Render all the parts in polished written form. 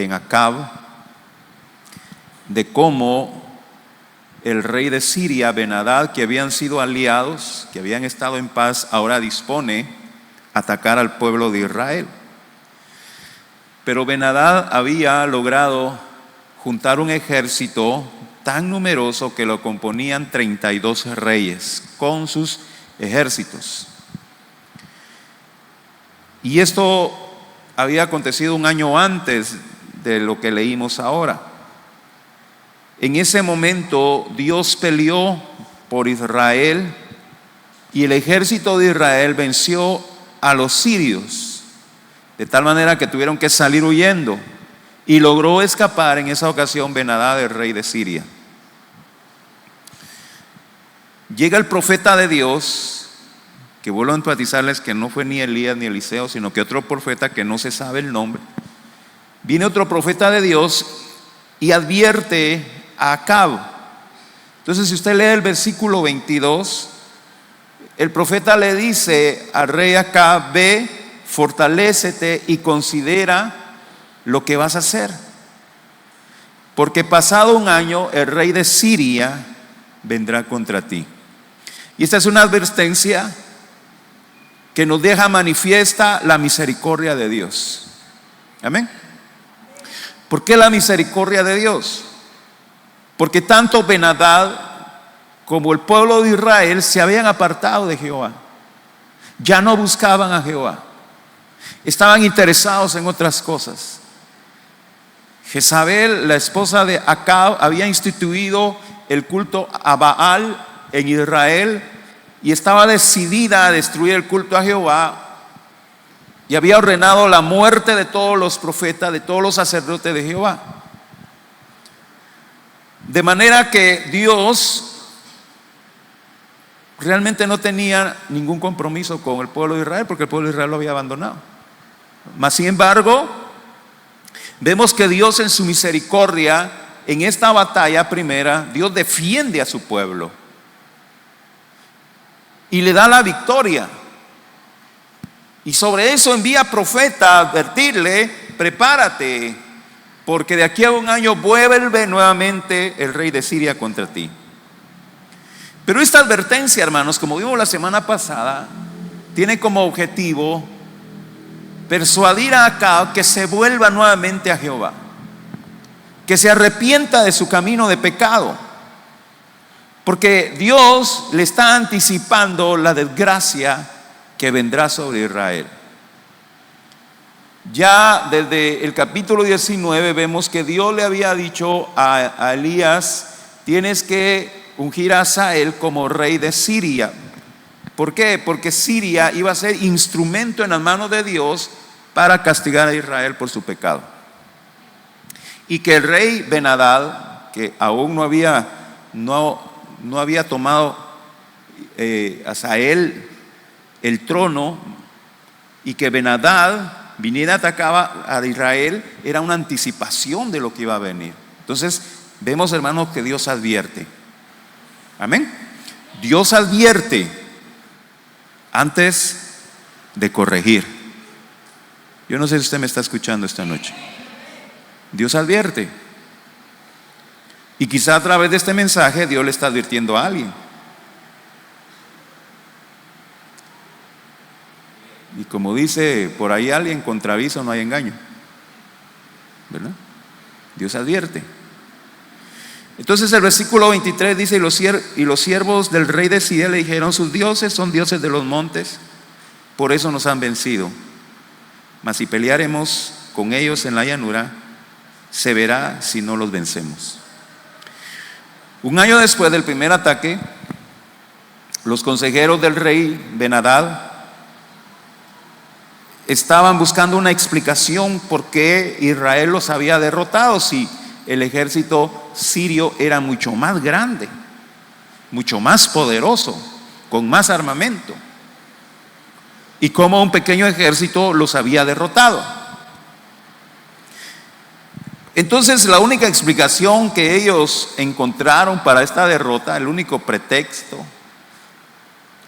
en Acab de cómo el rey de Siria, Ben-Hadad, que habían sido aliados, que habían estado en paz, ahora dispone a atacar al pueblo de Israel. Pero Ben-Hadad había logrado juntar un ejército tan numeroso que lo componían 32 reyes con sus ejércitos. Y esto había acontecido un año antes de lo que leímos ahora. En ese momento Dios peleó por Israel y el ejército de Israel venció a los sirios, de tal manera que tuvieron que salir huyendo, y logró escapar en esa ocasión Ben-Hadad, el rey de Siria. Llega el profeta de Dios, que vuelvo a enfatizarles que no fue ni Elías ni Eliseo, sino que otro profeta que no se sabe el nombre. Viene otro profeta de Dios y advierte a Acab. Entonces, si usted lee el versículo 22, el profeta le dice al rey Acab: ve, fortalécete y considera lo que vas a hacer, porque pasado un año el rey de Siria vendrá contra ti. Y esta es una advertencia que nos deja manifiesta la misericordia de Dios. Amén. ¿Por qué la misericordia de Dios? Porque tanto Ben-Hadad como el pueblo de Israel se habían apartado de Jehová. Ya no buscaban a Jehová. Estaban interesados en otras cosas. Jezabel, la esposa de Acab, había instituido el culto a Baal en Israel y estaba decidida a destruir el culto a Jehová, y había ordenado la muerte de todos los profetas, de todos los sacerdotes de Jehová. De manera que Dios realmente no tenía ningún compromiso con el pueblo de Israel, porque el pueblo de Israel lo había abandonado. Mas sin embargo, vemos que Dios en su misericordia, en esta batalla primera, Dios defiende a su pueblo y le da la victoria. Y sobre eso envía profeta a advertirle: prepárate, porque de aquí a un año vuelve nuevamente el rey de Siria contra ti. Pero esta advertencia, hermanos, como vimos la semana pasada, tiene como objetivo persuadir a Acab que se vuelva nuevamente a Jehová, que se arrepienta de su camino de pecado, porque Dios le está anticipando la desgracia que vendrá sobre Israel. Ya desde el capítulo 19 vemos que Dios le había dicho a Elías: tienes que ungir a Hazael como rey de Siria. ¿Por qué? Porque Siria iba a ser instrumento en las manos de Dios para castigar a Israel por su pecado. Y que el rey Ben-Hadad, que aún no había tomado Hazael el trono, y que Ben-Hadad viniera a atacar a Israel, era una anticipación de lo que iba a venir. Entonces vemos, hermanos, que Dios advierte. Amén. Dios advierte antes de corregir. Yo no sé si usted me está escuchando esta noche. Dios advierte. Y quizá a través de este mensaje Dios le está advirtiendo a alguien. Y como dice por ahí alguien, contra aviso no hay engaño, ¿verdad? Dios advierte. Entonces el versículo 23 dice: y los siervos del rey de Siria le dijeron: sus dioses son dioses de los montes, por eso nos han vencido. Mas si pelearemos con ellos en la llanura, se verá si no los vencemos. Un año después del primer ataque, los consejeros del rey Ben-Hadad estaban buscando una explicación por qué Israel los había derrotado, si el ejército sirio era mucho más grande, mucho más poderoso, con más armamento, y cómo un pequeño ejército los había derrotado. Entonces la única explicación que ellos encontraron para esta derrota, el único pretexto,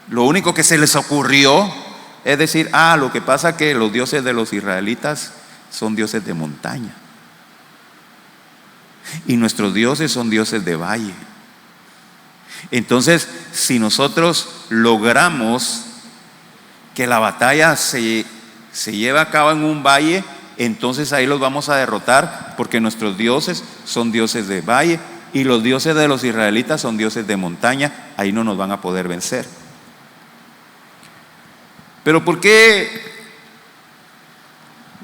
lo único que se les ocurrió es decir: lo que pasa es que los dioses de los israelitas son dioses de montaña. y nuestros dioses son dioses de valle. Entonces, si nosotros logramos que la batalla se lleve a cabo en un valle, entonces ahí los vamos a derrotar, porque nuestros dioses son dioses de valle y los dioses de los israelitas son dioses de montaña. Ahí no nos van a poder vencer. Pero ¿por qué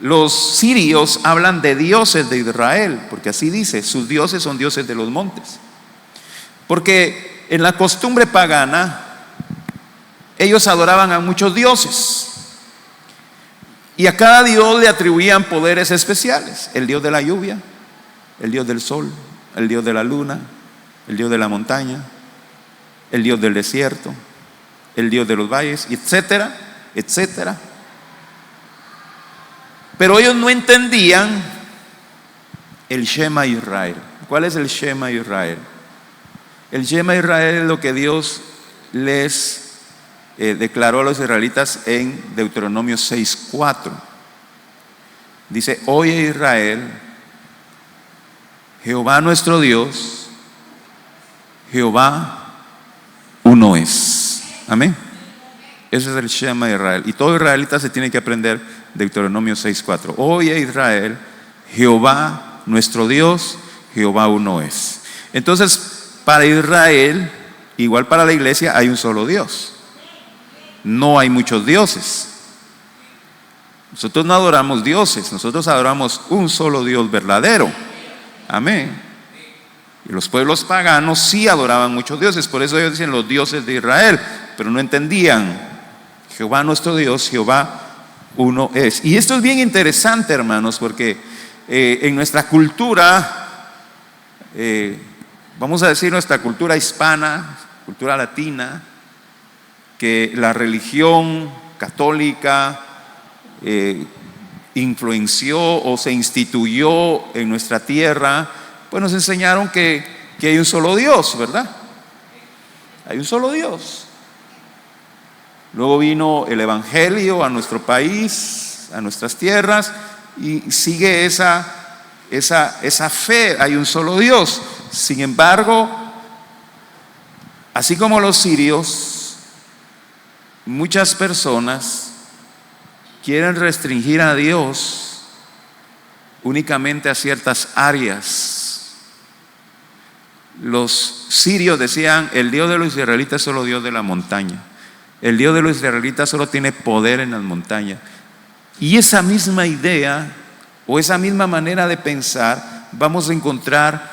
los sirios hablan de dioses de Israel? Porque así dice, sus dioses son dioses de los montes. Porque en la costumbre pagana ellos adoraban a muchos dioses y a cada dios le atribuían poderes especiales: el dios de la lluvia, el dios del sol, el dios de la luna, el dios de la montaña, el dios del desierto, el dios de los valles, etcétera, etcétera. Pero ellos no entendían el Shema Israel. ¿Cuál es el Shema Israel? El Shema Israel es lo que Dios les declaró a los israelitas en Deuteronomio 6:4. Dice: oye Israel, Jehová nuestro Dios, Jehová uno es. Amén. Ese es el Shema Israel. Y todo israelita se tiene que aprender Deuteronomio 6:4. Oye Israel, Jehová nuestro Dios, Jehová uno es. Entonces, para Israel, igual para la iglesia, hay un solo Dios. No hay muchos dioses. Nosotros no adoramos dioses, nosotros adoramos un solo Dios verdadero. Amén. Y los pueblos paganos sí adoraban muchos dioses, por eso ellos dicen los dioses de Israel, pero no entendían: Jehová nuestro Dios, Jehová uno es. Y esto es bien interesante, hermanos, porque en nuestra cultura, vamos a decir nuestra cultura hispana, cultura latina, que la religión católica influenció o se instituyó en nuestra tierra, pues nos enseñaron que hay un solo Dios, ¿verdad? Hay un solo Dios. Luego vino el evangelio a nuestro país, a nuestras tierras, y sigue esa fe: hay un solo Dios. Sin embargo, así como los sirios, muchas personas quieren restringir a Dios únicamente a ciertas áreas. Los sirios decían: el Dios de los israelitas es solo Dios de la montaña. El Dios de los israelitas solo tiene poder en las montañas. Y esa misma idea o esa misma manera de pensar vamos a encontrar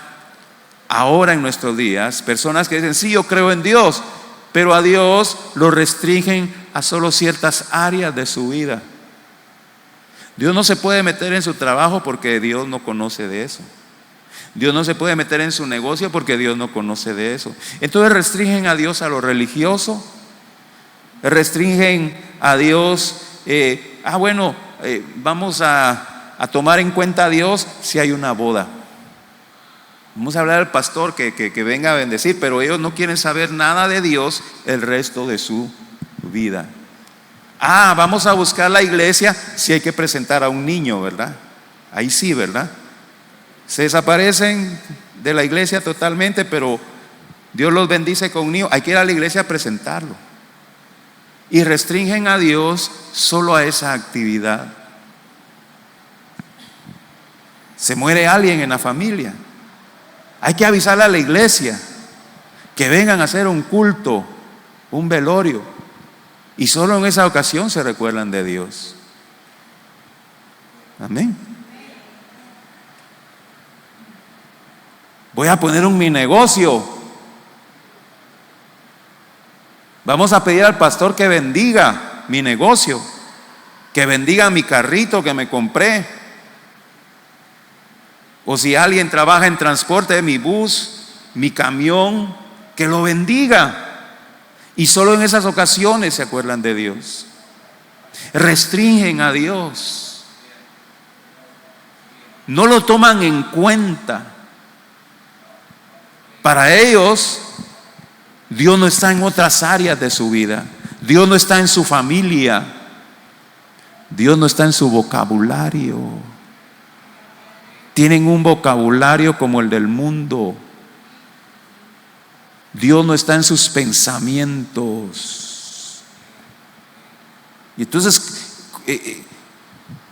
ahora en nuestros días. Personas que dicen: sí, yo creo en Dios, pero a Dios lo restringen a solo ciertas áreas de su vida. Dios no se puede meter en su trabajo porque Dios no conoce de eso. Dios no se puede meter en su negocio porque Dios no conoce de eso. Entonces restringen a Dios a lo religioso, restringen a Dios, vamos a tomar en cuenta a Dios si hay una boda. Vamos a hablar al pastor que venga a bendecir, pero ellos no quieren saber nada de Dios el resto de su vida. Vamos a buscar la iglesia si hay que presentar a un niño, ¿verdad? Ahí sí, ¿verdad? Se desaparecen de la iglesia totalmente, pero Dios los bendice con un niño. Hay que ir a la iglesia a presentarlo. Y restringen a Dios solo a esa actividad. Se muere alguien en la familia, hay que avisarle a la iglesia que vengan a hacer un culto, un velorio, y solo en esa ocasión se recuerdan de Dios. Amén. Voy a poner mi negocio. Vamos a pedir al pastor que bendiga mi negocio, que bendiga mi carrito que me compré. O si alguien trabaja en transporte, mi bus, mi camión, que lo bendiga. Y solo en esas ocasiones se acuerdan de Dios. Restringen a Dios. No lo toman en cuenta. Para ellos, Dios no está en otras áreas de su vida. Dios no está en su familia. Dios no está en su vocabulario. tienen un vocabulario como el del mundo. Dios no está en sus pensamientos. Y entonces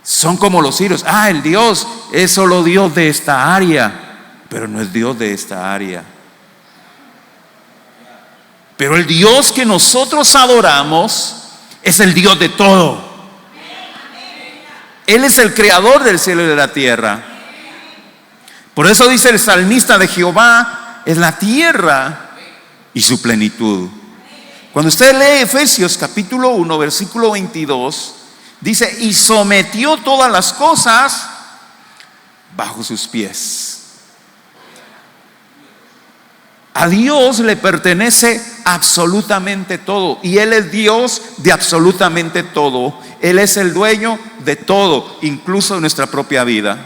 son como los sirios. El Dios es solo Dios de esta área, pero no es Dios de esta área. Pero el Dios que nosotros adoramos es el Dios de todo. Él es el creador del cielo y de la tierra. Por eso dice el salmista: de Jehová es la tierra y su plenitud. Cuando usted lee Efesios capítulo 1 versículo 22, dice: y sometió todas las cosas bajo sus pies. A Dios le pertenece absolutamente todo, y Él es Dios de absolutamente todo. Él es el dueño de todo, incluso de nuestra propia vida.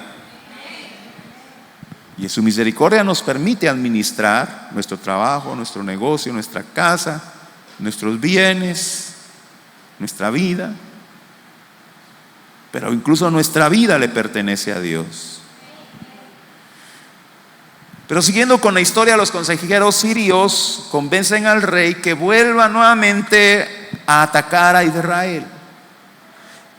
Y en su misericordia nos permite administrar nuestro trabajo, nuestro negocio, nuestra casa, nuestros bienes, nuestra vida. Pero incluso nuestra vida le pertenece a Dios. Pero siguiendo con la historia, los consejeros sirios convencen al rey que vuelva nuevamente a atacar a Israel.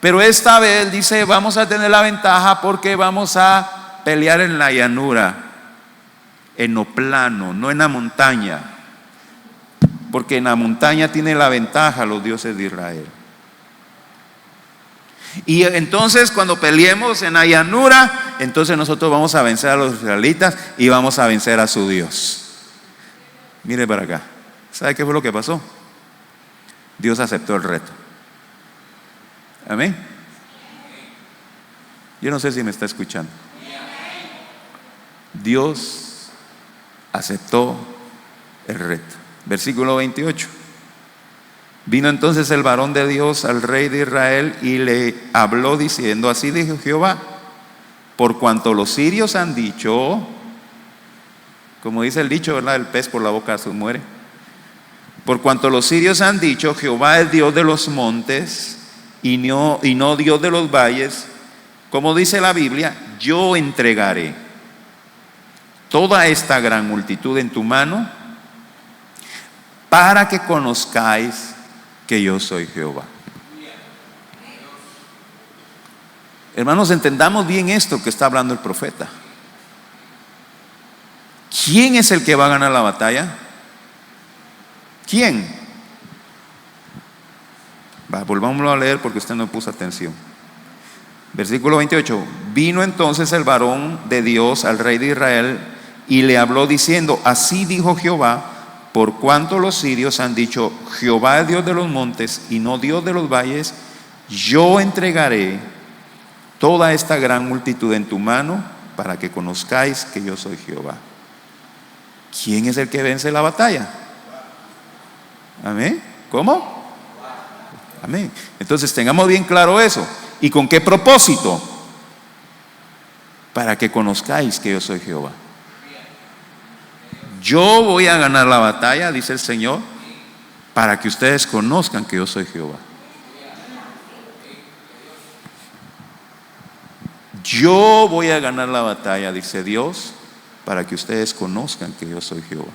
Pero esta vez dice: vamos a tener la ventaja porque vamos a pelear en la llanura, en lo plano, no en la montaña. Porque en la montaña tiene la ventaja los dioses de Israel. Y entonces cuando peleemos en la llanura, entonces nosotros vamos a vencer a los israelitas y vamos a vencer a su Dios. Mire para acá. ¿Sabe qué fue lo que pasó? Dios aceptó el reto. Amén. Yo no sé si me está escuchando. Dios aceptó el reto. Versículo 28. Vino entonces el varón de Dios al rey de Israel y le habló diciendo: así dijo Jehová, por cuanto los sirios han dicho, como dice el dicho, ¿verdad? El pez por la boca se muere. Por cuanto los sirios han dicho: Jehová es Dios de los montes y no Dios de los valles, como dice la Biblia, yo entregaré toda esta gran multitud en tu mano para que conozcáis que yo soy Jehová. Hermanos, entendamos bien esto que está hablando el profeta. ¿Quién es el que va a ganar la batalla? ¿Quién? Volvámoslo a leer porque usted no puso atención. Versículo 28. Vino entonces el varón de Dios al rey de Israel y le habló diciendo: así dijo Jehová, por cuanto los sirios han dicho: Jehová es Dios de los montes y no Dios de los valles, yo entregaré toda esta gran multitud en tu mano para que conozcáis que yo soy Jehová. ¿Quién es el que vence la batalla? Amén. ¿Cómo? Amén. Entonces tengamos bien claro eso. ¿Y con qué propósito? Para que conozcáis que yo soy Jehová. Yo voy a ganar la batalla, dice el Señor, para que ustedes conozcan que yo soy Jehová. Yo voy a ganar la batalla, dice Dios, para que ustedes conozcan que yo soy Jehová.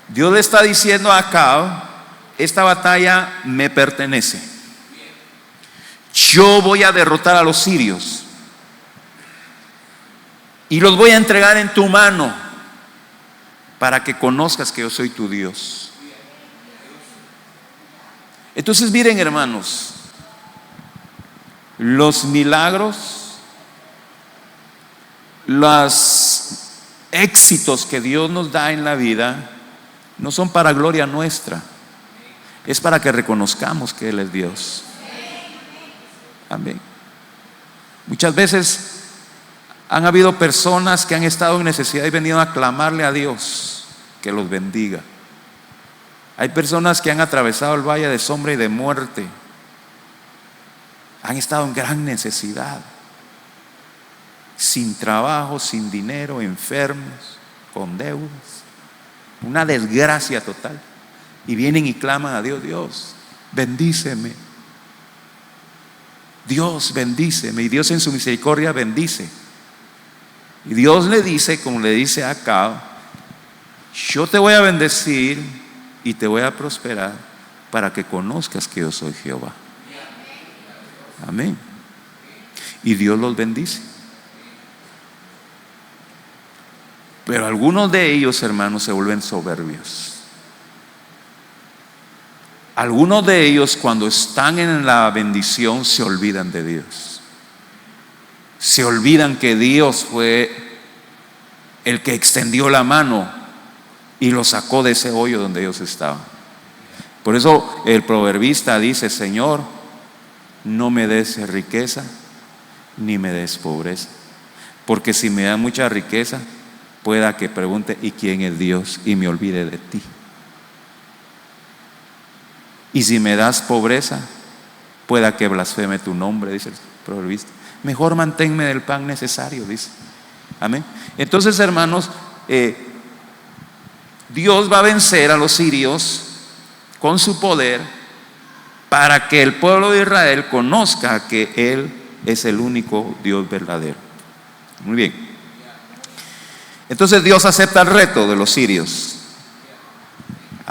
Dios le está diciendo a Acab: esta batalla me pertenece. Yo voy a derrotar a los sirios y los voy a entregar en tu mano para que conozcas que yo soy tu Dios. Entonces miren, hermanos, los milagros, los éxitos que Dios nos da en la vida no son para gloria nuestra, es para que reconozcamos que Él es Dios. Amén. Muchas veces han habido personas que han estado en necesidad y venido a clamarle a Dios que los bendiga. Hay personas que han atravesado el valle de sombra y de muerte, han estado en gran necesidad, sin trabajo, sin dinero, enfermos, con deudas, una desgracia total. Y vienen y claman a Dios: Dios, bendíceme. Dios, bendíceme. Y Dios en su misericordia bendice. Y Dios le dice, como le dice a Acab: yo te voy a bendecir y te voy a prosperar para que conozcas que yo soy Jehová. Amén. Y Dios los bendice. Pero algunos de ellos, hermanos, se vuelven soberbios. Algunos de ellos, cuando están en la bendición, se olvidan de Dios. Se olvidan que Dios fue el que extendió la mano y los sacó de ese hoyo donde ellos estaban. Por eso el proverbista dice: Señor, no me des riqueza ni me des pobreza, porque si me da mucha riqueza, pueda que pregunte: ¿y quién es Dios? Y me olvide de ti. Y si me das pobreza, pueda que blasfeme tu nombre, dice el proverbista. Mejor manténme del pan necesario, dice. Amén. Entonces, hermanos, Dios va a vencer a los sirios con su poder, para que el pueblo de Israel conozca que Él es el único Dios verdadero. Muy bien. Entonces Dios acepta el reto de los sirios.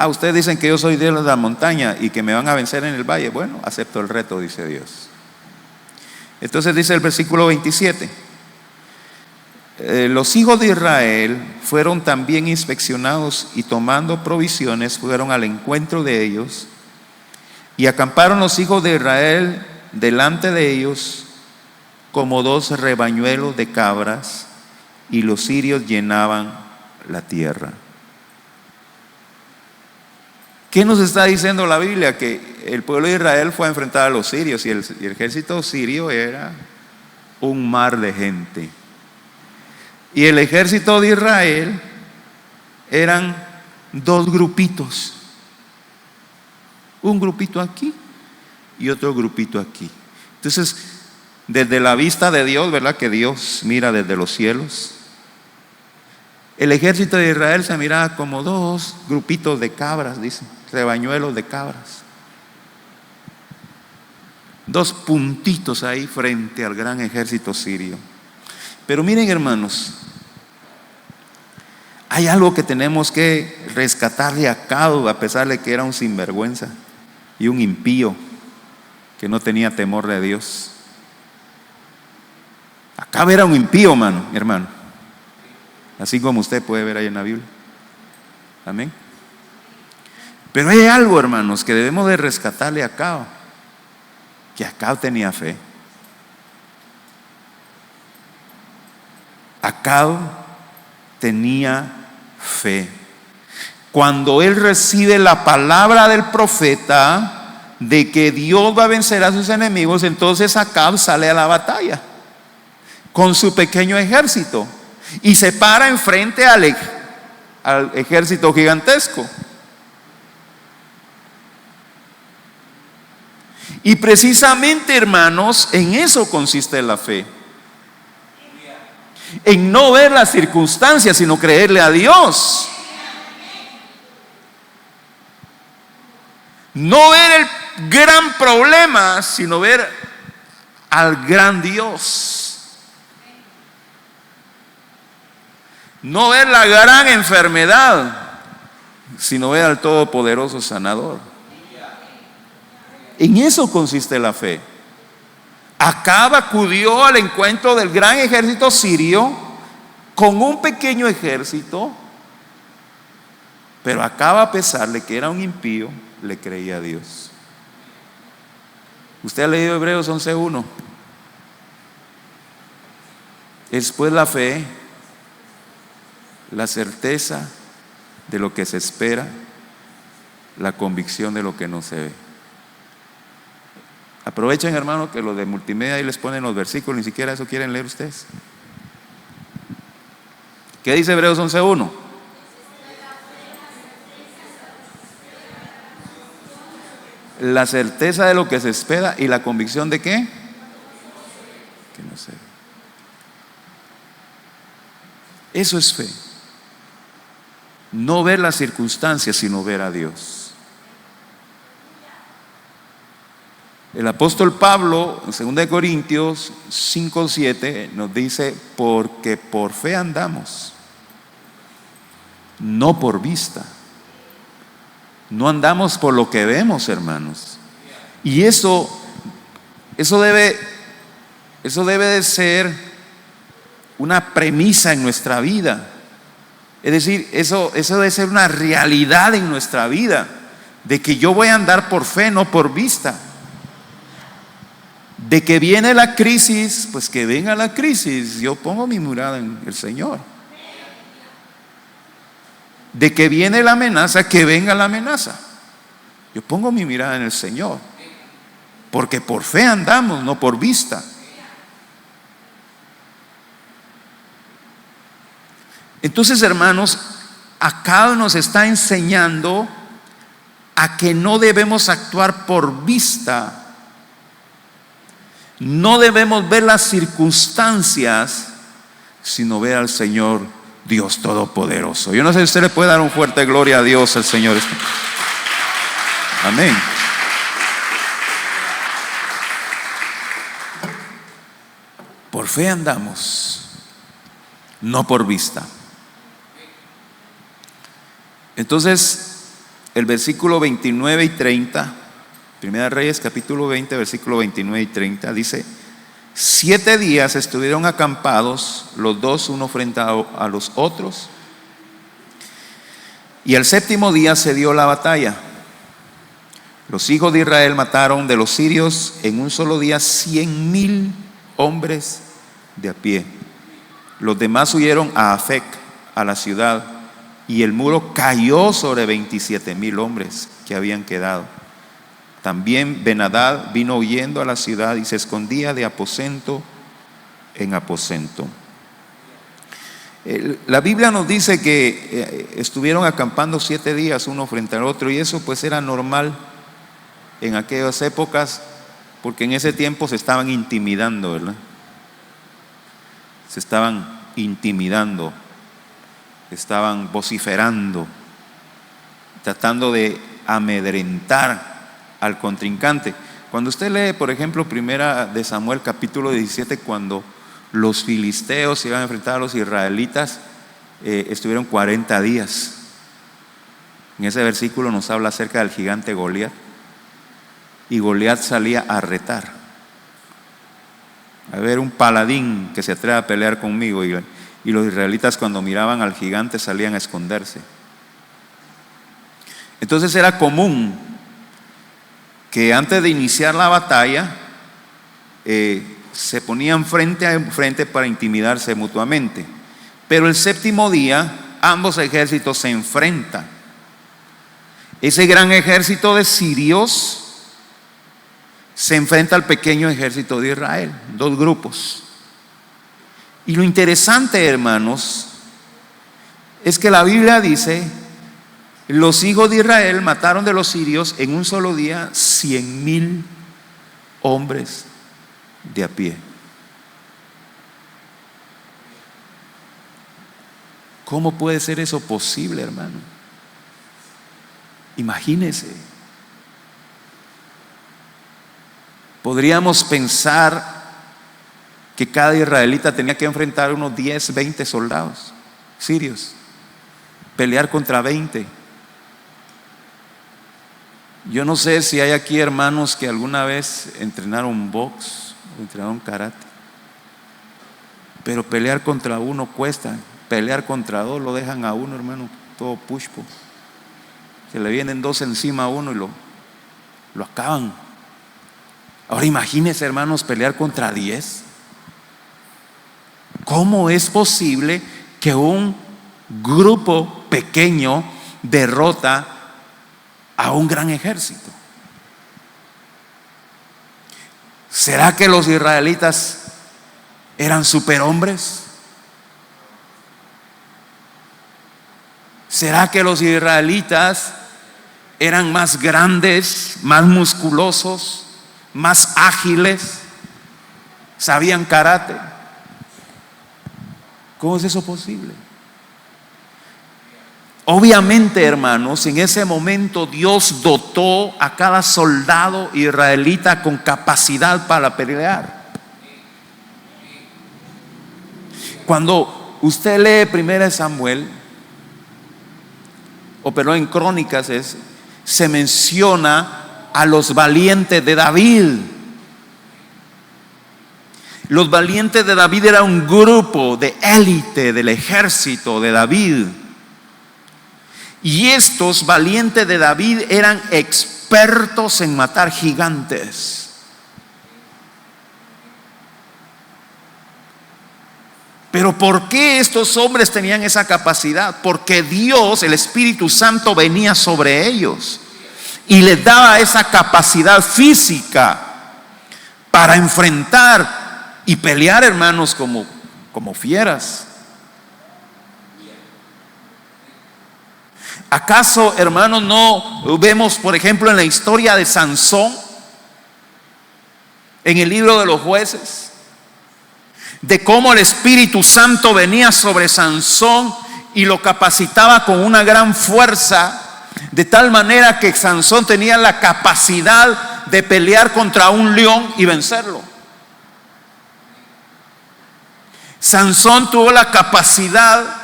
Ustedes dicen que yo soy Dios de la montaña y que me van a vencer en el valle. Bueno, acepto el reto, dice Dios. Entonces dice el versículo 27: los hijos de Israel fueron también inspeccionados, y tomando provisiones fueron al encuentro de ellos, y acamparon los hijos de Israel delante de ellos como 2 rebañuelos de cabras, y los sirios llenaban la tierra. ¿Qué nos está diciendo la Biblia? Que el pueblo de Israel fue a enfrentar a los sirios, y el ejército sirio era un mar de gente. Y el ejército de Israel eran 2 grupitos. Un grupito aquí y otro grupito aquí. Entonces, desde la vista de Dios, ¿verdad? Que Dios mira desde los cielos. El ejército de Israel se miraba como 2 grupitos de cabras, dice, rebañuelos de cabras. 2 puntitos ahí frente al gran ejército sirio. Pero miren, hermanos, hay algo que tenemos que rescatarle a Acab, a pesar de que era un sinvergüenza y un impío que no tenía temor de Dios. Acab era un impío, hermano, así como usted puede ver ahí en la Biblia. Amén. Pero hay algo, hermanos, que debemos de rescatarle a Acab, que Acab tenía fe. Acab tenía fe. Cuando él recibe la palabra del profeta de que Dios va a vencer a sus enemigos, entonces Acab sale a la batalla con su pequeño ejército y se para enfrente al ejército gigantesco. Y precisamente, hermanos, en eso consiste la fe. En no ver las circunstancias, sino creerle a Dios. No ver el gran problema, sino ver al gran Dios. No ver la gran enfermedad, sino ver al todopoderoso sanador. En eso consiste la fe. Acab acudió al encuentro del gran ejército sirio con un pequeño ejército, pero Acab, a pesar de que era un impío, le creía a Dios. Usted ha leído Hebreos 11:1. Es pues la fe, la certeza de lo que se espera, la convicción de lo que no se ve. Aprovechen, hermano, que los de multimedia ahí les ponen los versículos, ni siquiera eso quieren leer ustedes. ¿Qué dice Hebreos 11:1? La certeza de lo que se espera y la convicción de ¿qué? Que no se ve. Eso es fe. No ver las circunstancias, sino ver a Dios. El apóstol Pablo, en 2 Corintios 5:7, nos dice: porque por fe andamos, no por vista. No andamos por lo que vemos, hermanos. Y eso debe de ser una premisa en nuestra vida. Es decir, eso debe ser una realidad en nuestra vida, de que yo voy a andar por fe, no por vista. De que viene la crisis, pues que venga la crisis, yo pongo mi mirada en el Señor. De que viene la amenaza, que venga la amenaza, yo pongo mi mirada en el Señor, porque por fe andamos, no por vista. Entonces, hermanos, acá nos está enseñando a que no debemos actuar por vista. No debemos ver las circunstancias, sino ver al Señor Dios Todopoderoso. Yo no sé si usted le puede dar un fuerte gloria a Dios, al Señor. Amén. Por fe andamos, no por vista. Entonces, el versículo 29 y 30, Primera Reyes capítulo 20, versículo 29 y 30, dice: 7 días estuvieron acampados los dos, uno frente a los otros, y el séptimo día se dio la batalla. Los hijos de Israel mataron de los sirios en un solo día 100,000 hombres de a pie. Los demás huyeron a Afec, a la ciudad, y el muro cayó sobre 27,000 hombres que habían quedado. También Ben-Hadad vino huyendo a la ciudad y se escondía de aposento en aposento. La Biblia nos dice que estuvieron acampando 7 días uno frente al otro, y eso pues era normal en aquellas épocas, porque en ese tiempo se estaban intimidando, ¿verdad? Se estaban intimidando, estaban vociferando, tratando de amedrentar al contrincante. Cuando usted lee, por ejemplo, Primera de Samuel capítulo 17, cuando los filisteos se iban a enfrentar a los israelitas, estuvieron 40 días. En ese versículo nos habla acerca del gigante Goliat, y Goliat salía a retar. A ver, un paladín que se atreve a pelear conmigo, y los israelitas, cuando miraban al gigante, salían a esconderse. Entonces era común que antes de iniciar la batalla se ponían frente a frente para intimidarse mutuamente. Pero el séptimo día ambos ejércitos se enfrentan. Ese gran ejército de sirios se enfrenta al pequeño ejército de Israel, 2 grupos. Y lo interesante, hermanos, es que la Biblia dice: los hijos de Israel mataron de los sirios en un solo día 100,000 hombres de a pie. ¿Cómo puede ser eso posible, hermano? Imagínese. Podríamos pensar que cada israelita tenía que enfrentar unos 10, 20 soldados sirios, pelear contra 20. Yo no sé si hay aquí hermanos que alguna vez entrenaron box o entrenaron karate, pero pelear contra uno cuesta. Pelear contra 2 lo dejan a uno, hermano, todo pushpo. Se le vienen 2 encima a uno y lo acaban. Ahora imagínense, hermanos, pelear contra 10. ¿Cómo es posible que un grupo pequeño derrota a un gran ejército? ¿Será que los israelitas eran superhombres? ¿Será que los israelitas eran más grandes, más musculosos, más ágiles, sabían karate? ¿Cómo es eso posible? Obviamente, hermanos, en ese momento Dios dotó a cada soldado israelita con capacidad para pelear. Cuando usted lee 1 Samuel, en Crónicas se menciona a los valientes de David. Los valientes de David era un grupo de élite del ejército de David. Y estos valientes de David eran expertos en matar gigantes. Pero ¿por qué estos hombres tenían esa capacidad? Porque Dios, el Espíritu Santo, venía sobre ellos y les daba esa capacidad física para enfrentar y pelear, hermanos, como fieras. ¿Acaso, hermanos, no vemos, por ejemplo, en la historia de Sansón, en el libro de los Jueces, de cómo el Espíritu Santo venía sobre Sansón y lo capacitaba con una gran fuerza, de tal manera que Sansón tenía la capacidad de pelear contra un león y vencerlo? Sansón tuvo la capacidad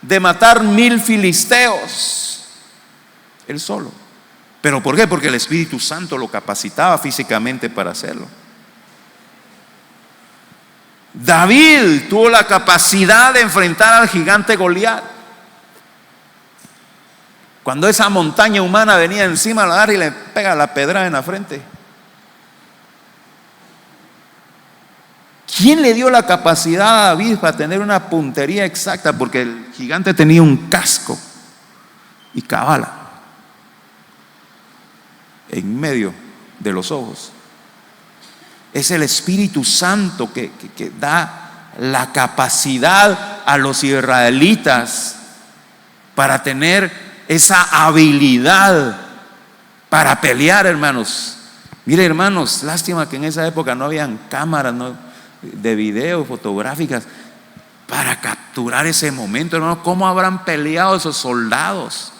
de matar 1000 filisteos, él solo. ¿Pero por qué? Porque el Espíritu Santo lo capacitaba físicamente para hacerlo. David tuvo la capacidad de enfrentar al gigante Goliat. Cuando esa montaña humana venía encima, la agarra y le pega la pedrada en la frente. ¿Quién le dio la capacidad a David para tener una puntería exacta? Porque el gigante tenía un casco y cabala en medio de los ojos. Es el Espíritu Santo que da la capacidad a los israelitas para tener esa habilidad para pelear, hermanos. Mire, hermanos, lástima que en esa época no habían cámaras de video, fotográficas para capturar ese momento, hermanos. ¿Cómo habrán peleado esos soldados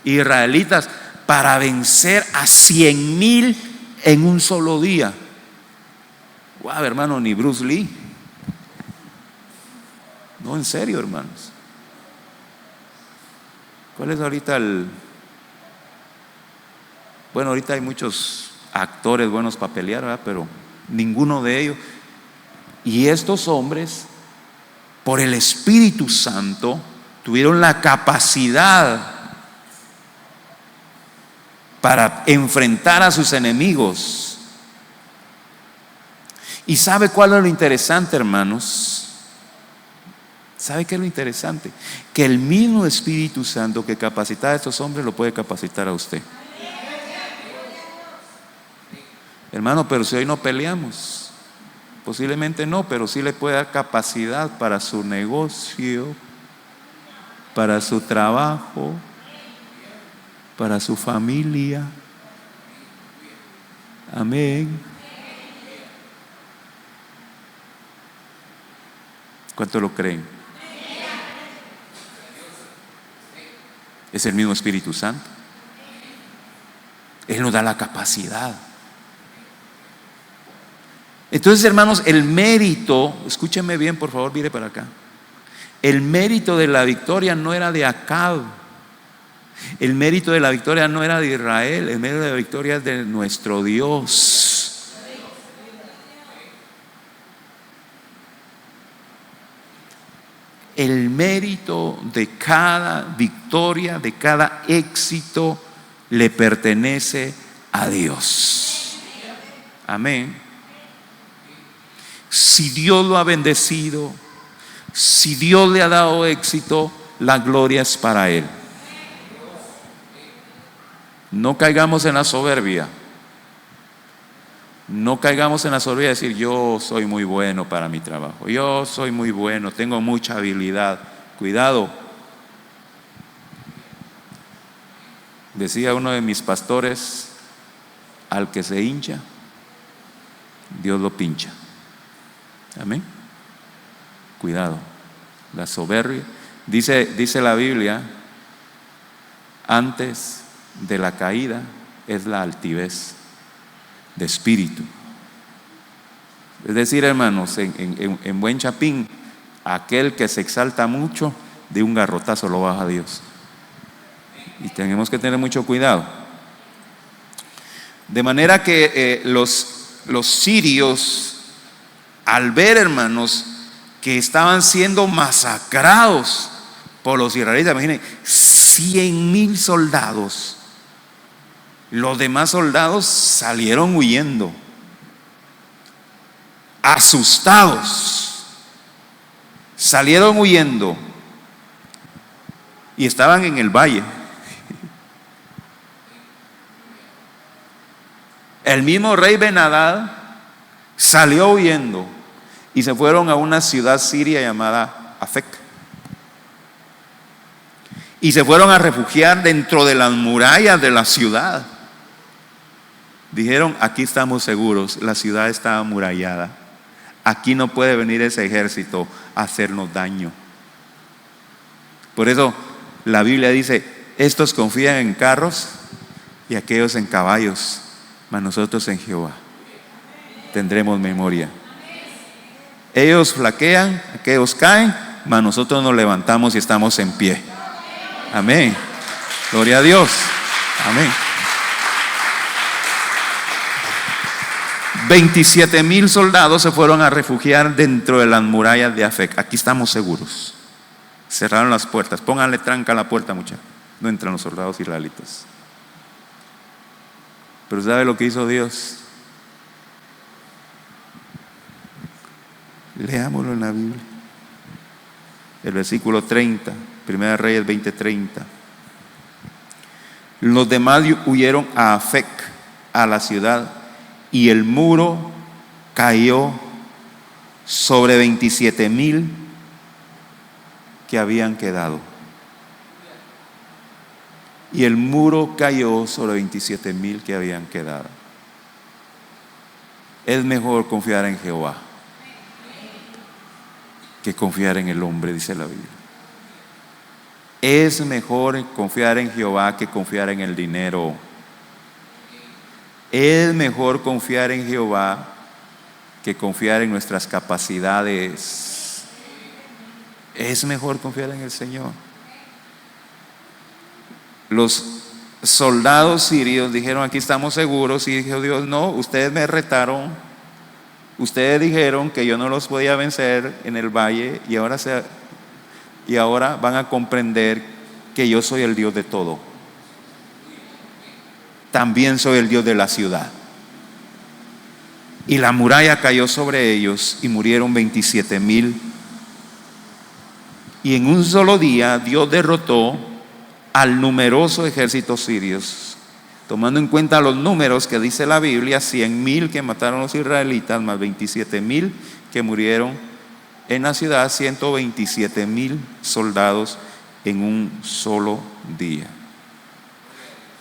israelitas para vencer a 100,000 en un solo día? Wow, hermano, ni Bruce Lee. No, en serio, hermanos. ¿Cuál es ahorita bueno, ahorita hay muchos actores buenos para pelear, ¿verdad? Pero ninguno de ellos. Y estos hombres, por el Espíritu Santo, tuvieron la capacidad para enfrentar a sus enemigos. ¿Y sabe cuál es lo interesante, hermanos? ¿Sabe qué es lo interesante? Que el mismo Espíritu Santo que capacitaba a estos hombres lo puede capacitar a usted. Hermano, pero si hoy no peleamos, posiblemente no, pero sí le puede dar capacidad para su negocio, para su trabajo, para su familia. Amén. ¿Cuánto lo creen? Es el mismo Espíritu Santo. Él nos da la capacidad. Entonces, hermanos, el mérito, escúchenme bien, por favor, mire para acá. El mérito de la victoria no era de Acab. El mérito de la victoria no era de Israel. El mérito de la victoria es de nuestro Dios. El mérito de cada victoria, de cada éxito, le pertenece a Dios. Amén. Si Dios lo ha bendecido, si Dios le ha dado éxito, la gloria es para Él. No caigamos en la soberbia. No caigamos en la soberbia de decir: yo soy muy bueno para mi trabajo, yo soy muy bueno, tengo mucha habilidad. Cuidado. Decía uno de mis pastores: al que se hincha, Dios lo pincha. Amén. Cuidado. La soberbia. Dice la Biblia antes de la caída es la altivez de espíritu. Es decir, hermanos, en buen chapín, aquel que se exalta mucho, de un garrotazo lo baja Dios. Y tenemos que tener mucho cuidado. De manera que los sirios, al ver, hermanos, que estaban siendo masacrados por los israelitas, imaginen, 100,000 soldados. Los demás soldados salieron huyendo, asustados, salieron huyendo y estaban en el valle. El mismo rey Ben-Hadad salió huyendo y se fueron a una ciudad siria llamada Afec. Y se fueron a refugiar dentro de las murallas de la ciudad. Dijeron, aquí estamos seguros, la ciudad está amurallada. Aquí no puede venir ese ejército a hacernos daño. Por eso la Biblia dice, estos confían en carros y aquellos en caballos, mas nosotros en Jehová tendremos memoria. Ellos flaquean, aquellos caen, mas nosotros nos levantamos y estamos en pie. Amén. Gloria a Dios. Amén. 27,000 soldados se fueron a refugiar dentro de las murallas de Afec. Aquí estamos seguros. Cerraron las puertas. Pónganle tranca a la puerta, muchachos. No entran los soldados israelitas. Pero ¿sabe lo que hizo Dios? Leámoslo en la Biblia. El versículo 30, Primera Reyes 20:30. Los demás huyeron a Afec, a la ciudad, y el muro cayó sobre 27,000 que habían quedado. Y el muro cayó sobre 27,000 que habían quedado. Es mejor confiar en Jehová que confiar en el hombre, dice la Biblia. Es mejor confiar en Jehová que confiar en el dinero. Es mejor confiar en Jehová que confiar en nuestras capacidades. Es mejor confiar en el Señor. Los soldados sirios dijeron, aquí estamos seguros, y dijo Dios, no, ustedes me retaron, ustedes dijeron que yo no los podía vencer en el valle, y ahora van a comprender que yo soy el Dios de todo. También soy el Dios de la ciudad. Y la muralla cayó sobre ellos y murieron 27,000. Y en un solo día Dios derrotó al numeroso ejército sirios, tomando en cuenta los números que dice la Biblia, 100,000 que mataron los israelitas, más 27,000 que murieron en la ciudad, 127,000 soldados en un solo día.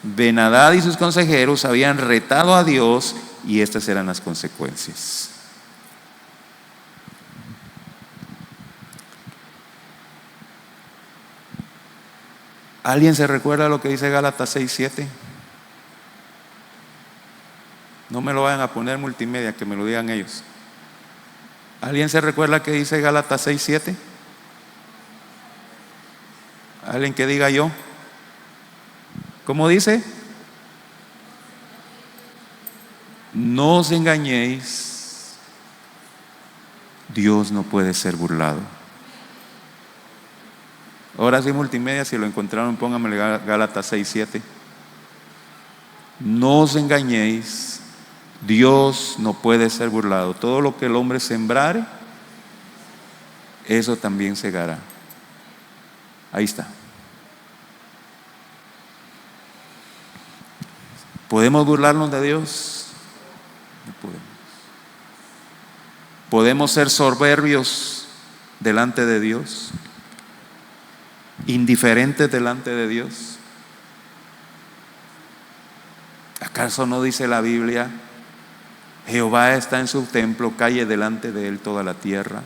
Ben-Hadad y sus consejeros habían retado a Dios y estas eran las consecuencias. ¿Alguien se recuerda lo que dice Gálatas 6:7? No me lo vayan a poner multimedia, que me lo digan ellos. ¿Alguien se recuerda que dice Gálatas 6:7? ¿Alguien que diga yo? ¿Cómo dice? No os engañéis, Dios no puede ser burlado. Ahora sí, multimedia, si lo encontraron, pónganme Gálatas 6:7. No os engañéis, Dios no puede ser burlado. Todo lo que el hombre sembrare, eso también segará. Ahí está. ¿Podemos burlarnos de Dios? No podemos. ¿Podemos ser soberbios delante de Dios? ¿Indiferentes delante de Dios? ¿Acaso no dice la Biblia, Jehová está en su templo, calle delante de él toda la tierra?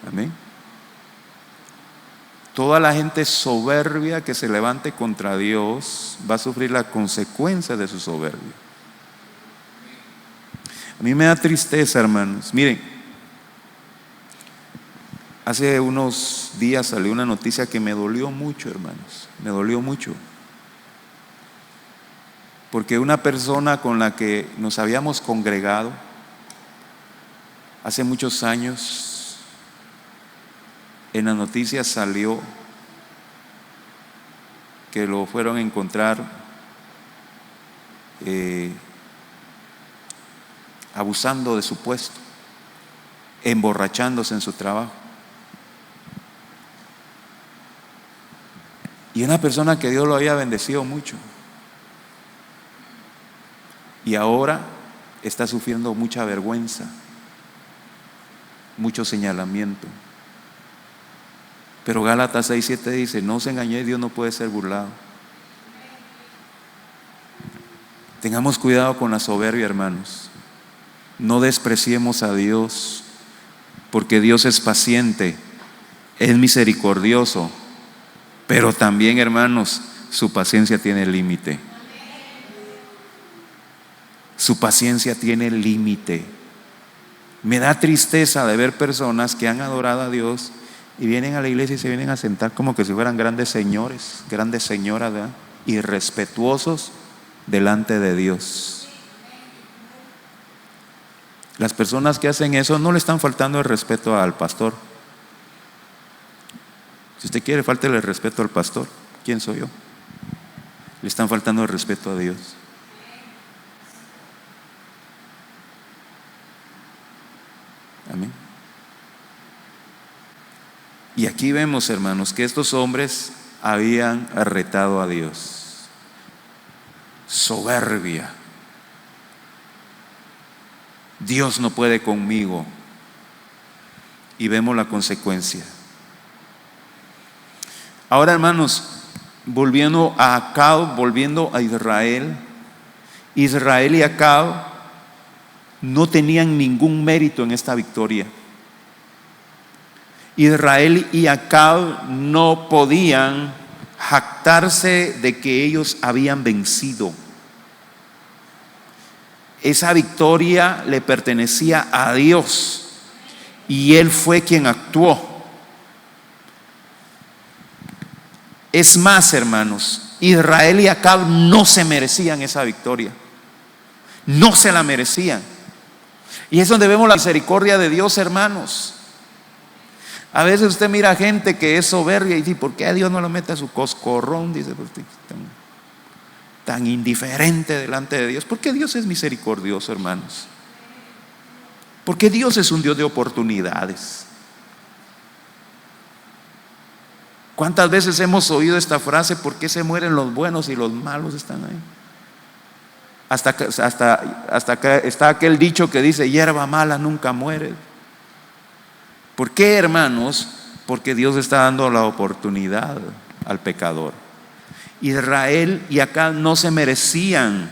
Amén. Toda la gente soberbia que se levante contra Dios va a sufrir la consecuencia de su soberbia. A mí me da tristeza, hermanos. Miren, hace unos días salió una noticia que me dolió mucho, hermanos. Me dolió mucho. Porque una persona con la que nos habíamos congregado hace muchos años, en las noticias salió que lo fueron a encontrar abusando de su puesto, emborrachándose en su trabajo. Y una persona que Dios lo había bendecido mucho. Y ahora está sufriendo mucha vergüenza, mucho señalamiento. Pero Gálatas 6:7 dice: no se engañe, Dios no puede ser burlado. Tengamos cuidado con la soberbia, hermanos. No despreciemos a Dios, porque Dios es paciente, es misericordioso, pero también, hermanos, su paciencia tiene límite. Su paciencia tiene límite. Me da tristeza de ver personas que han adorado a Dios y vienen a la iglesia y se vienen a sentar como que si fueran grandes señores, grandes señoras, ¿verdad? Irrespetuosos delante de Dios. Las personas que hacen eso no le están faltando el respeto al pastor. Si usted quiere, fáltele el respeto al pastor. ¿Quién soy yo? Le están faltando el respeto a Dios. Amén. Y aquí vemos, hermanos, que estos hombres habían retado a Dios. Soberbia. Dios no puede conmigo. Y vemos la consecuencia. Ahora, hermanos, volviendo a Acab, volviendo a Israel. Israel y Acab no tenían ningún mérito en esta victoria. Israel y Acab no podían jactarse de que ellos habían vencido. Esa victoria le pertenecía a Dios y Él fue quien actuó. Es más, hermanos, Israel y Acab no se merecían esa victoria. No se la merecían. Y es donde vemos la misericordia de Dios, hermanos. A veces usted mira a gente que es soberbia y dice: ¿por qué a Dios no lo mete a su coscorrón? Dice, tan indiferente delante de Dios. Porque Dios es misericordioso, hermanos. Porque Dios es un Dios de oportunidades. ¿Cuántas veces hemos oído esta frase? ¿Por qué se mueren los buenos y los malos están ahí? Hasta acá está aquel dicho que dice: hierba mala nunca muere. ¿Por qué, hermanos? Porque Dios está dando la oportunidad al pecador. Israel y Acab no se merecían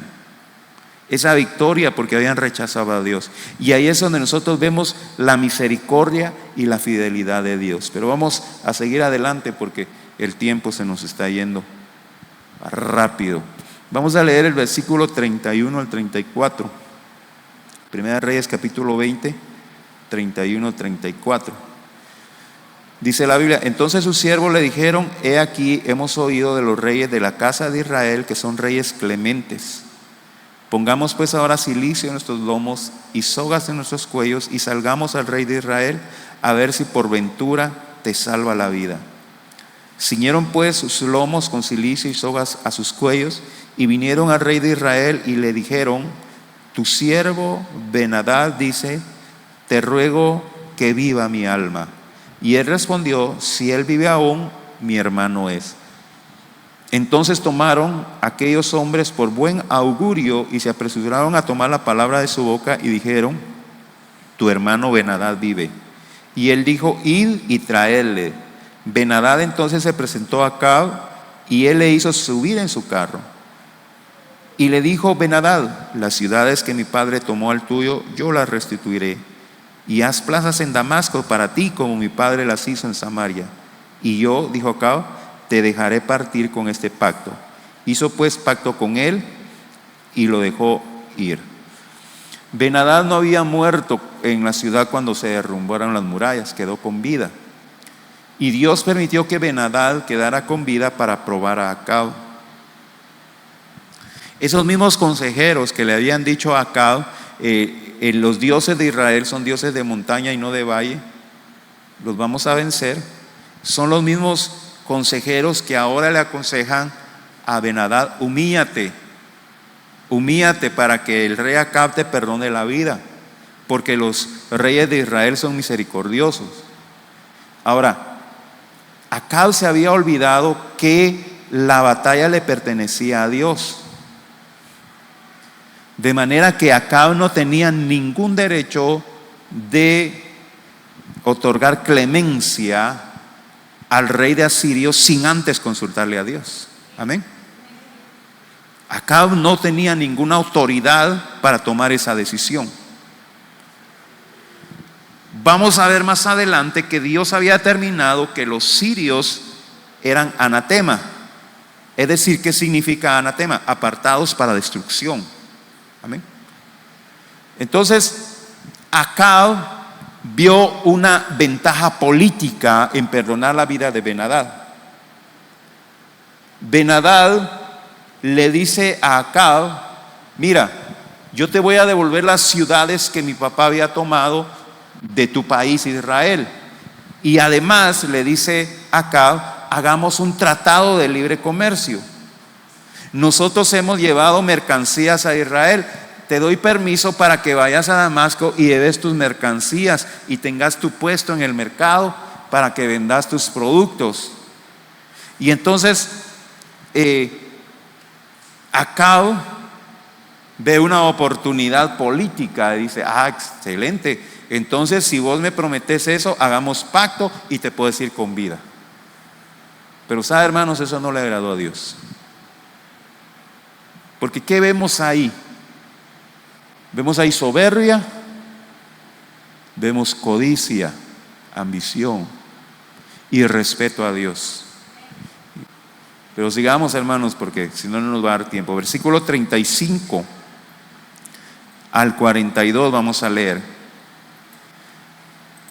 esa victoria porque habían rechazado a Dios. Y ahí es donde nosotros vemos la misericordia y la fidelidad de Dios. Pero vamos a seguir adelante porque el tiempo se nos está yendo rápido. Vamos a leer el versículo 31 al 34. Primera Reyes capítulo 20, 31 al 34. Dice la Biblia: entonces sus siervos le dijeron: he aquí, hemos oído de los reyes de la casa de Israel que son reyes clementes. Pongamos pues ahora cilicio en nuestros lomos y sogas en nuestros cuellos y salgamos al rey de Israel a ver si por ventura te salva la vida. Ciñeron pues sus lomos con cilicio y sogas a sus cuellos y vinieron al rey de Israel y le dijeron: tu siervo Ben-Hadad dice: te ruego que viva mi alma. Y él respondió: si él vive aún, mi hermano es. Entonces tomaron aquellos hombres por buen augurio y se apresuraron a tomar la palabra de su boca y dijeron: tu hermano Ben-Hadad vive. Y él dijo: id y traedle. Ben-Hadad entonces se presentó a Acab y él le hizo subir en su carro. Y le dijo Ben-Hadad: las ciudades que mi padre tomó al tuyo, yo las restituiré. Y haz plazas en Damasco para ti como mi padre las hizo en Samaria. y yo, dijo Acab, te dejaré partir con este pacto. Hizo pues pacto con él y lo dejó ir. Ben-Hadad no había muerto en la ciudad cuando se derrumbaron las murallas, quedó con vida. Y Dios permitió que Ben-Hadad quedara con vida para probar a Acab. Esos mismos consejeros que le habían dicho a Acab, los dioses de Israel son dioses de montaña y no de valle, los vamos a vencer, son los mismos consejeros que ahora le aconsejan a Ben-Hadad: humíllate para que el rey Acab te perdone la vida, porque los reyes de Israel son misericordiosos. Ahora, Acab se había olvidado que la batalla le pertenecía a Dios, de manera que Acab no tenía ningún derecho de otorgar clemencia al rey de Asirio sin antes consultarle a Dios. Amén. Acab no tenía ninguna autoridad para tomar esa decisión. Vamos a ver más adelante que Dios había determinado que los sirios eran anatema. Es decir, ¿qué significa anatema? Apartados para destrucción. Amén. Entonces, Acab vio una ventaja política en perdonar la vida de Ben-Hadad. Ben-Hadad le dice a Acab: mira, yo te voy a devolver las ciudades que mi papá había tomado de tu país Israel. Y además le dice a Acab: hagamos un tratado de libre comercio. Nosotros hemos llevado mercancías a Israel. Te doy permiso para que vayas a Damasco y lleves tus mercancías y tengas tu puesto en el mercado para que vendas tus productos. Y entonces Acab ve una oportunidad política y dice: excelente, entonces si vos me prometes eso, hagamos pacto y te puedes ir con vida. Pero sabe, hermanos, eso no le agradó a Dios, porque ¿qué vemos ahí? Vemos ahí soberbia, vemos codicia, ambición y respeto a Dios. Pero sigamos, hermanos, porque si no, no nos va a dar tiempo. Versículo 35 al 42 vamos a leer.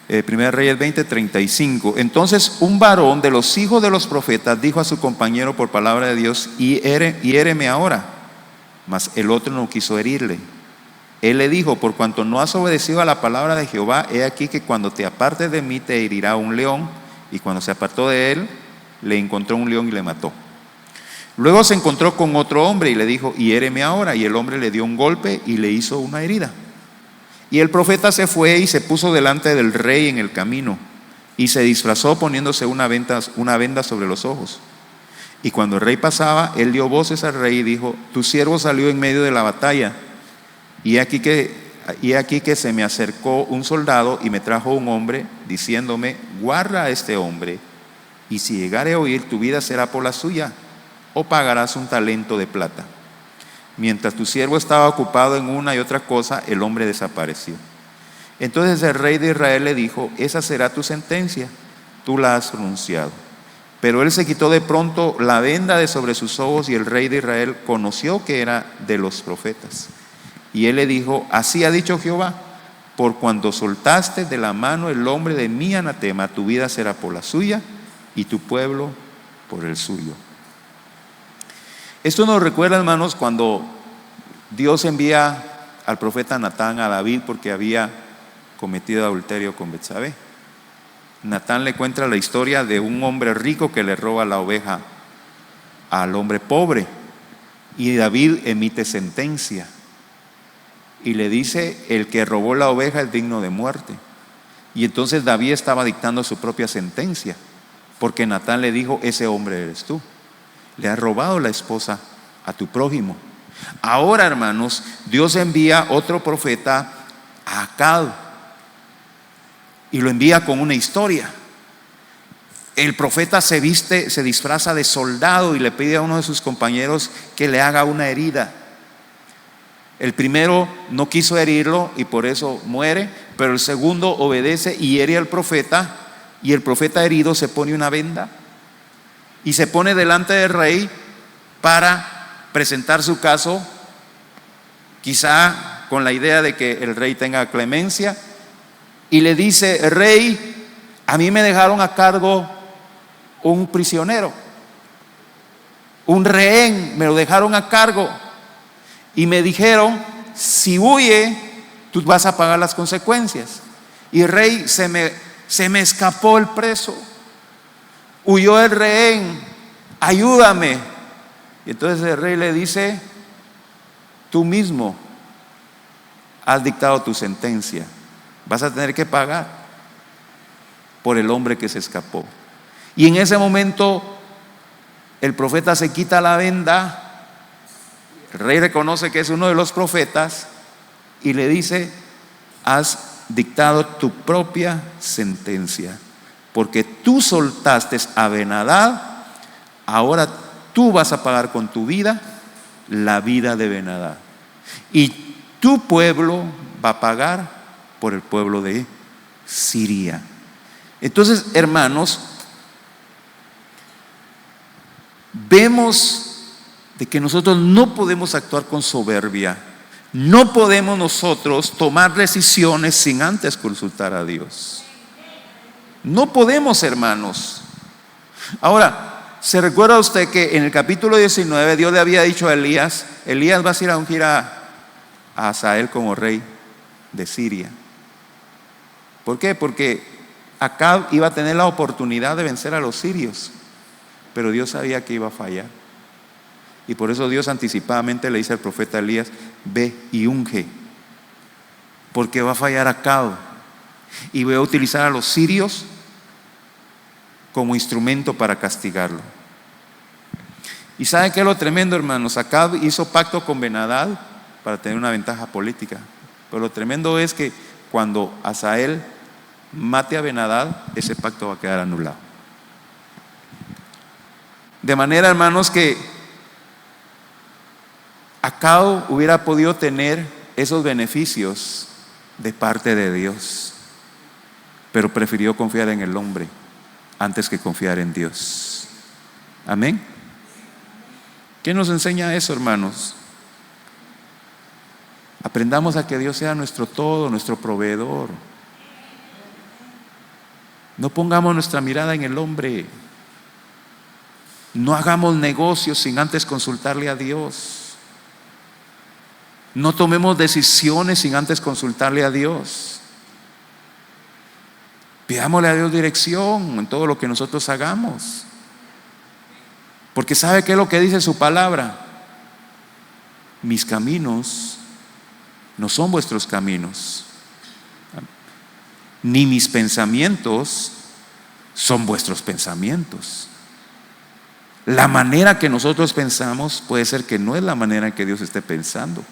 1 Reyes 20:35. Entonces un varón de los hijos de los profetas dijo a su compañero por palabra de Dios: hiéreme ahora. Mas el otro no quiso herirle. Él le dijo: por cuanto no has obedecido a la palabra de Jehová, he aquí que cuando te apartes de mí te herirá un león. Y cuando se apartó de él, le encontró un león y le mató. Luego se encontró con otro hombre y le dijo: hiéreme ahora. Y el hombre le dio un golpe y le hizo una herida. Y el profeta se fue y se puso delante del rey en el camino, y se disfrazó poniéndose una venda sobre los ojos. Y cuando el rey pasaba, él dio voces al rey y dijo: tu siervo salió en medio de la batalla, y aquí que se me acercó un soldado y me trajo un hombre diciéndome: guarda a este hombre, y si llegare a oír, tu vida será por la suya, o pagarás un talento de plata. Mientras tu siervo estaba ocupado en una y otra cosa, el hombre desapareció. Entonces el rey de Israel le dijo: esa será tu sentencia, tú la has pronunciado. Pero él se quitó de pronto la venda de sobre sus ojos, y el rey de Israel conoció que era de los profetas. Y él le dijo: así ha dicho Jehová, por cuando soltaste de la mano el hombre de mi anatema, tu vida será por la suya y tu pueblo por el suyo. Esto nos recuerda, hermanos, cuando Dios envía al profeta Natán a David porque había cometido adulterio con Betsabé. Natán le cuenta la historia de un hombre rico que le roba la oveja al hombre pobre, y David emite sentencia y le dice: el que robó la oveja es digno de muerte. Y entonces David estaba dictando su propia sentencia, porque Natán le dijo: ese hombre eres tú, le has robado la esposa a tu prójimo. Ahora, hermanos, Dios envía otro profeta a Acab y lo envía con una historia. El profeta se disfraza de soldado y le pide a uno de sus compañeros que le haga una herida. El primero no quiso herirlo y por eso muere, pero el segundo obedece y hiere al profeta y el profeta herido se pone una venda y se pone delante del rey para presentar su caso, quizá con la idea de que el rey tenga clemencia, y le dice: rey, a mí me dejaron a cargo un prisionero, un rehén, me lo dejaron a cargo y me dijeron: si huye, tú vas a pagar las consecuencias. Y rey, se me escapó el preso, huyó el rehén, ayúdame. Y entonces el rey le dice: tú mismo has dictado tu sentencia, vas a tener que pagar por el hombre que se escapó. Y en ese momento el profeta se quita la venda, el rey reconoce que es uno de los profetas y le dice: has dictado tu propia sentencia, porque tú soltaste a Ben-Hadad, ahora tú vas a pagar con tu vida la vida de Ben-Hadad, y tu pueblo va a pagar por el pueblo de Siria. Entonces, hermanos, vemos de que nosotros no podemos actuar con soberbia, no podemos nosotros tomar decisiones sin antes consultar a Dios. No podemos, hermanos. Ahora, ¿se recuerda usted que en el capítulo 19 Dios le había dicho a Elías: Elías, vas a ir a ungir a Hazael como rey de Siria? ¿Por qué? Porque Acab iba a tener la oportunidad de vencer a los sirios, pero Dios sabía que iba a fallar, y por eso Dios anticipadamente le dice al profeta Elías: ve y unge, porque va a fallar Acab y voy a utilizar a los sirios como instrumento para castigarlo. ¿Y saben qué es lo tremendo, hermanos? Acab hizo pacto con Ben-Hadad para tener una ventaja política, pero lo tremendo es que cuando Hazael mate a Ben-Hadad, ese pacto va a quedar anulado. De manera, hermanos, que Acab hubiera podido tener esos beneficios de parte de Dios, pero prefirió confiar en el hombre antes que confiar en Dios. Amén. ¿Qué nos enseña eso, hermanos? Aprendamos a que Dios sea nuestro todo, nuestro proveedor. No pongamos nuestra mirada en el hombre. No hagamos negocios sin antes consultarle a Dios. No tomemos decisiones sin antes consultarle a Dios. Pidámosle a Dios dirección en todo lo que nosotros hagamos, porque ¿sabe qué es lo que dice su palabra? Mis caminos no son vuestros caminos, ni mis pensamientos son vuestros pensamientos. La manera que nosotros pensamos puede ser que no es la manera en que Dios esté pensando.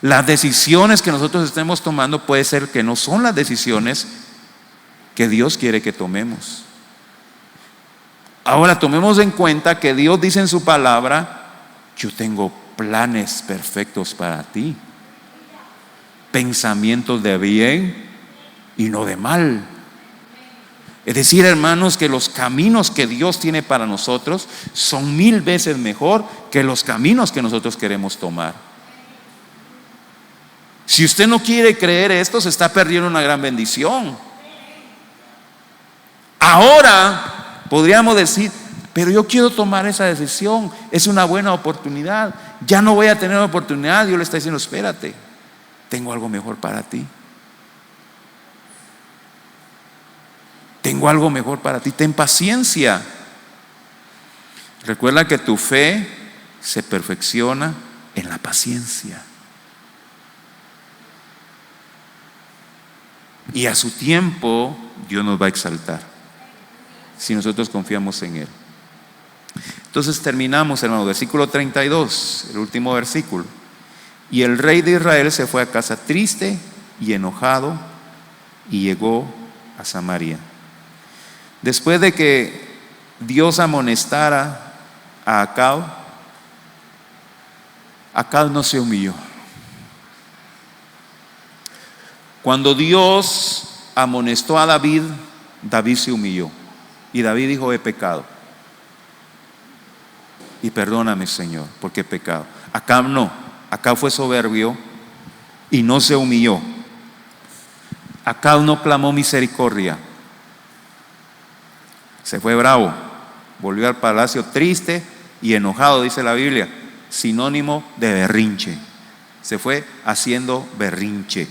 Las decisiones que nosotros estemos tomando puede ser que no son las decisiones que Dios quiere que tomemos. Ahora tomemos en cuenta que Dios dice en su palabra: yo tengo planes perfectos para ti, pensamientos de bien y no de mal. Es decir, hermanos, que los caminos que Dios tiene para nosotros son 1000 veces mejor que los caminos que nosotros queremos tomar. Si usted no quiere creer esto, se está perdiendo una gran bendición. Ahora podríamos decir: pero yo quiero tomar esa decisión, es una buena oportunidad, ya no voy a tener oportunidad. Dios le está diciendo: espérate, tengo algo mejor para ti. Tengo algo mejor para ti, ten paciencia. Recuerda que tu fe se perfecciona en la paciencia. Y a su tiempo Dios nos va a exaltar si nosotros confiamos en Él. Entonces terminamos, hermano, versículo 32, el último versículo. Y el rey de Israel se fue a casa triste y enojado y llegó a Samaria. Después de que Dios amonestara a Acab, Acab no se humilló. Cuando Dios amonestó a David, David se humilló. Y David dijo: he pecado. Y perdóname, Señor, porque he pecado. Acab no. Acab fue soberbio y no se humilló. Acab no clamó misericordia. Se fue bravo. Volvió al palacio triste y enojado, dice la Biblia. Sinónimo de berrinche. Se fue haciendo berrinche.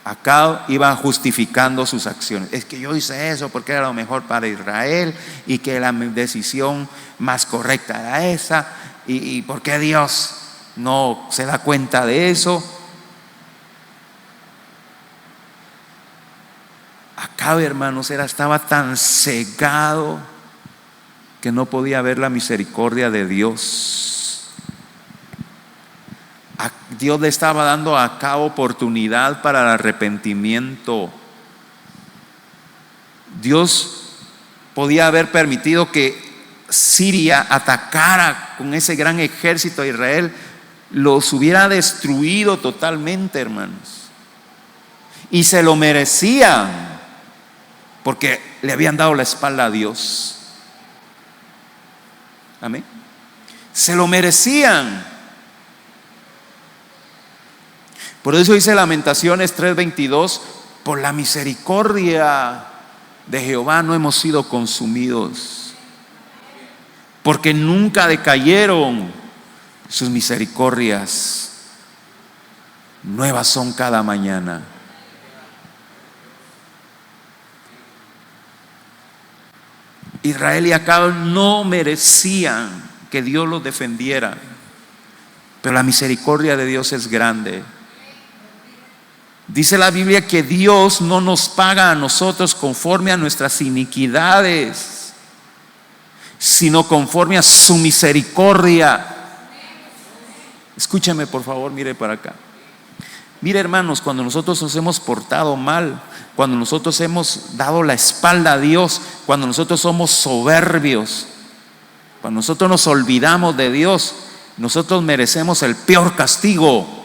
Acab iba justificando sus acciones. Es que yo hice eso porque era lo mejor para Israel y que la decisión más correcta era esa. ¿Y por qué Dios no se da cuenta de eso? Acab, hermanos, estaba tan cegado que no podía ver la misericordia de Dios. Dios le estaba dando a Acab oportunidad para el arrepentimiento. Dios podía haber permitido que Siria atacara con ese gran ejército a Israel, los hubiera destruido totalmente, hermanos. Y se lo merecían, porque le habían dado la espalda a Dios. Amén. Se lo merecían. Por eso dice Lamentaciones 3:22: por la misericordia de Jehová no hemos sido consumidos, porque nunca decayeron sus misericordias, nuevas son cada mañana. Israel y Acab no merecían que Dios los defendiera, pero la misericordia de Dios es grande. Dice la Biblia que Dios no nos paga a nosotros conforme a nuestras iniquidades, sino conforme a su misericordia. Escúcheme, por favor, mire para acá. Mire, hermanos, cuando nosotros nos hemos portado mal, cuando nosotros hemos dado la espalda a Dios, cuando nosotros somos soberbios, cuando nosotros nos olvidamos de Dios, nosotros merecemos el peor castigo.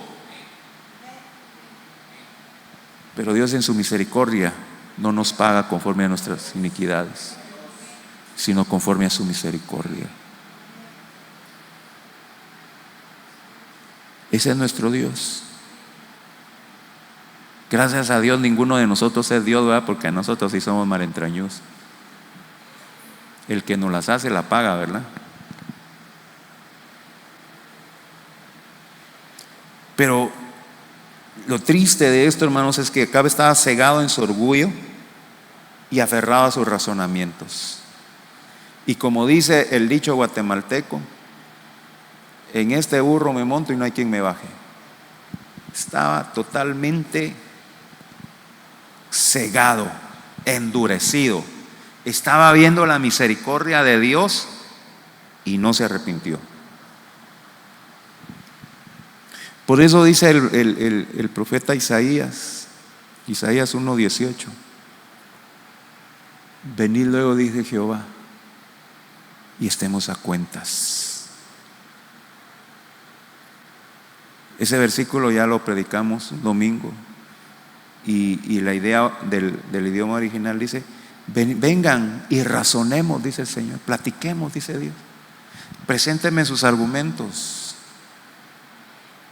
Pero Dios en su misericordia no nos paga conforme a nuestras iniquidades, sino conforme a su misericordia. Ese es nuestro Dios. Gracias a Dios ninguno de nosotros es Dios, ¿verdad? Porque a nosotros sí somos malentrañosos. El que nos las hace la paga, ¿verdad? Pero lo triste de esto, hermanos, es que Acab estaba cegado en su orgullo y aferrado a sus razonamientos. Y como dice el dicho guatemalteco: en este burro me monto y no hay quien me baje. Estaba totalmente cegado, endurecido. Estaba viendo la misericordia de Dios y no se arrepintió. Por eso dice el profeta Isaías 1:18: venid luego, dice Jehová, y estemos a cuentas. Ese versículo ya lo predicamos un domingo, y la idea del idioma original dice: vengan y razonemos, dice el Señor, platiquemos, dice Dios, preséntenme sus argumentos,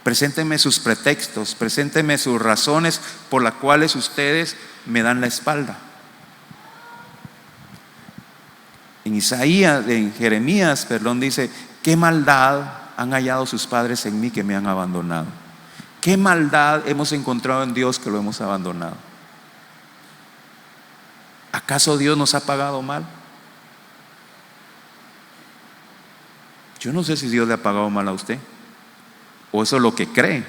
preséntenme sus pretextos, preséntenme sus razones por las cuales ustedes me dan la espalda. En Jeremías, dice: qué maldad han hallado sus padres en mí que me han abandonado. ¿Qué maldad hemos encontrado en Dios que lo hemos abandonado? ¿Acaso Dios nos ha pagado mal? Yo no sé si Dios le ha pagado mal a usted, o eso es lo que cree,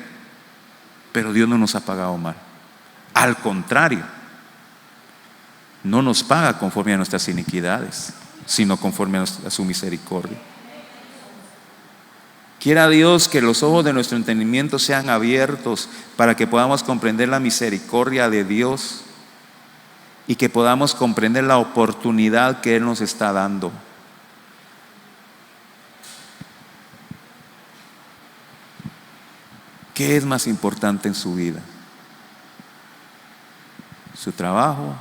pero Dios no nos ha pagado mal. Al contrario, no nos paga conforme a nuestras iniquidades, sino conforme a su misericordia. Quiera Dios que los ojos de nuestro entendimiento sean abiertos para que podamos comprender la misericordia de Dios y que podamos comprender la oportunidad que Él nos está dando. ¿Qué es más importante en su vida? su trabajo,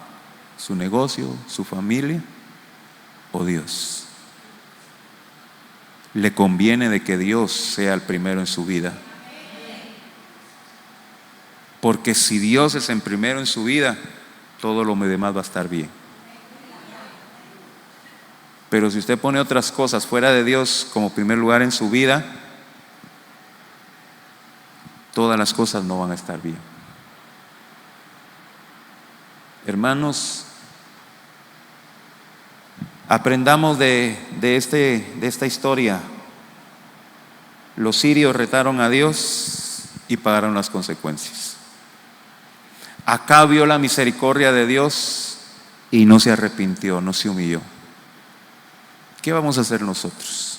su negocio, su familia o Dios. Le conviene de que Dios sea el primero en su vida. Porque si Dios es el primero en su vida, todo lo demás va a estar bien. Pero si usted pone otras cosas fuera de Dios como primer lugar en su vida, todas las cosas no van a estar bien. Hermanos, aprendamos de esta historia. Los sirios retaron a Dios y pagaron las consecuencias. Acab vio la misericordia de Dios y no se arrepintió, no se humilló. ¿Qué vamos a hacer nosotros?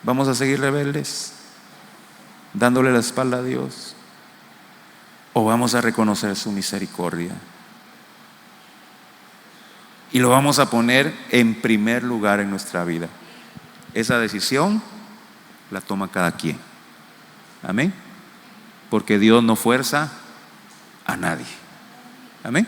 ¿Vamos a seguir rebeldes, dándole la espalda a Dios? ¿O vamos a reconocer su misericordia? Y lo vamos a poner en primer lugar en nuestra vida. Esa decisión la toma cada quien. Amén. Porque Dios no fuerza a nadie. Amén.